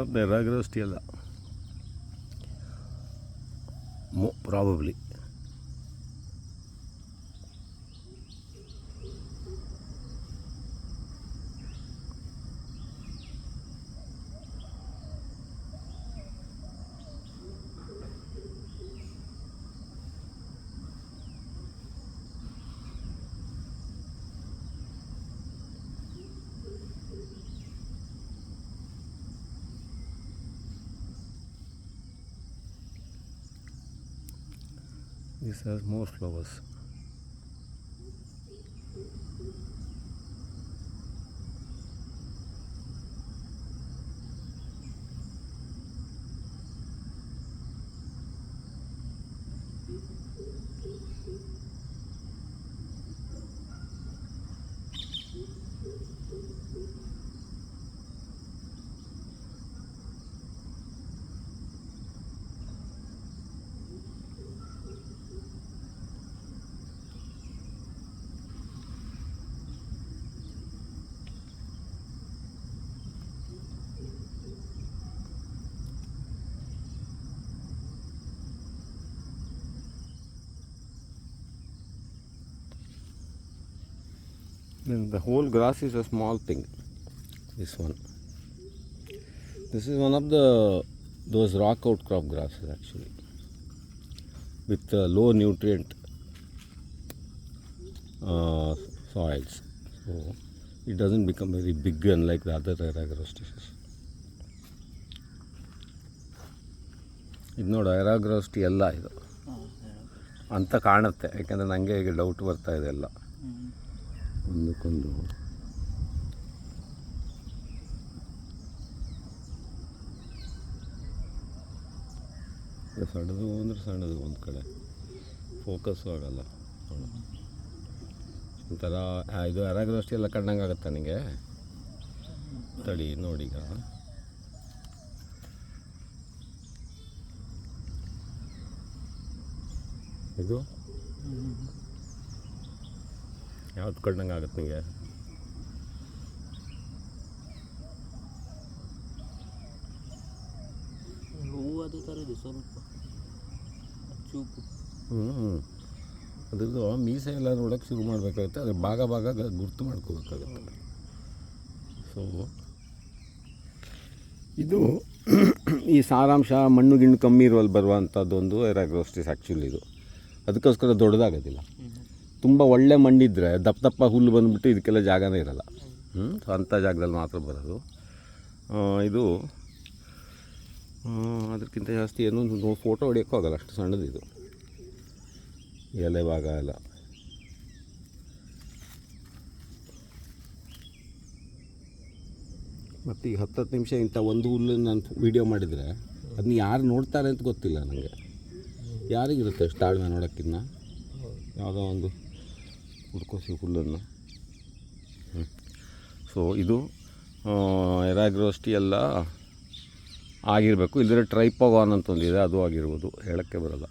Of the ಎರಾಗ್ರೋಸ್ಟಿ ಅಲ್ಲ, probably. This has more flowers. Then the whole grass is a small thing. This one. This is one of those rock outcrop grasses actually, with low nutrient soils. So it doesn't become very big unlike the other Eragrostis. ಇದು ನೋಡಿ ಎರಾಗ್ರೋಸ್ಟಿ ಎಲ್ಲ ಇದು ಅಂತ ಕಾಣುತ್ತೆ, ಯಾಕೆಂದರೆ ನನಗೆ ಈಗ doubt ಬರ್ತಾ ಇದೆ ಎಲ್ಲ ಒಂದಕ್ಕೊಂದು. ಸಣ್ಣದು ಅಂದರೆ ಸಣ್ಣದು, ಒಂದು ಕಡೆ ಫೋಕಸ್ಸು ಆಗಲ್ಲ. ಒಂಥರ ಇದು ಎರಾಗ್ರೋಸ್ಟಿ ಎಲ್ಲ ಕಣ್ಣಂಗೆ ಆಗುತ್ತೆ ನನಗೆ. ತಡಿ ನೋಡೀಗ, ಇದು ಯಾವ್ದು ಕಣ್ಣಂಗೆ ಆಗುತ್ತೆ ನಿಮಗೆ? ಅದು ಥರದ್ದು ಸ್ವಲ್ಪ ಚೂಪು. ಅದ್ರದ್ದು ಮೀಸೆ ಎಲ್ಲ ನೋಡೋಕ್ಕೆ ಶುರು ಮಾಡಬೇಕಾಗುತ್ತೆ, ಅದ್ರ ಭಾಗ ಭಾಗ ಗುರ್ತು ಮಾಡ್ಕೋಬೇಕಾಗುತ್ತೆ. ಸೊ ಇದು ಈ ಸಾರಾಂಶ ಮಣ್ಣು ಗಿಣ್ಣು ಕಮ್ಮಿ ಇರುವಲ್ಲಿ ಬರುವಂಥದ್ದೊಂದು ಎರಾಗ್ರೋಸ್ಟಿಸ್ ಆ್ಯಕ್ಚುಲಿ. ಇದು ಅದಕ್ಕೋಸ್ಕರ ದೊಡ್ಡದಾಗೋದಿಲ್ಲ. ತುಂಬ ಒಳ್ಳೆ ಮಣ್ಣಿದ್ದರೆ ದಪ್ಪ ದಪ್ಪ ಹುಲ್ಲು ಬಂದುಬಿಟ್ಟು ಇದಕ್ಕೆಲ್ಲ ಜಾಗನೇ ಇರೋಲ್ಲ. ಸೊ ಅಂಥ ಜಾಗದಲ್ಲಿ ಮಾತ್ರ ಬರೋದು ಇದು. ಅದಕ್ಕಿಂತ ಜಾಸ್ತಿ ಏನೂ ಫೋಟೋ ಹೊಡಿಯೋಕ್ಕೂ ಆಗೋಲ್ಲ, ಅಷ್ಟು ಸಣ್ಣದಿದು ಎಲೆ ಭಾಗ ಎಲ್ಲ. ಮತ್ತು ಈಗ 10 ನಿಮಿಷ ಇಂಥ ಒಂದು ಹುಲ್ಲನ್ನು ನಾನು ವೀಡಿಯೋ ಮಾಡಿದರೆ ಅದನ್ನ ಯಾರು ನೋಡ್ತಾರೆ ಅಂತ ಗೊತ್ತಿಲ್ಲ ನನಗೆ. ಯಾರಿಗಿರುತ್ತೆ ಅಷ್ಟು ತಾಳ್ಮೆ ನೋಡೋಕ್ಕಿನ್ನ ಯಾವುದೋ ಒಂದು ಹುಡ್ಕೋಸಿ ಹುಲ್ಲನ್ನು. ಸೊ ಇದು ಎರಾಗ್ರೋಸ್ಟಿ ಎಲ್ಲ ಆಗಿರಬೇಕು. ಇಲ್ಲದ್ರೆ ಟ್ರೈಪೋಗಾನ್ ಅಂತ ಒಂದಿದೆ, ಅದು ಆಗಿರ್ಬೋದು, ಹೇಳೋಕ್ಕೆ ಬರೋಲ್ಲ.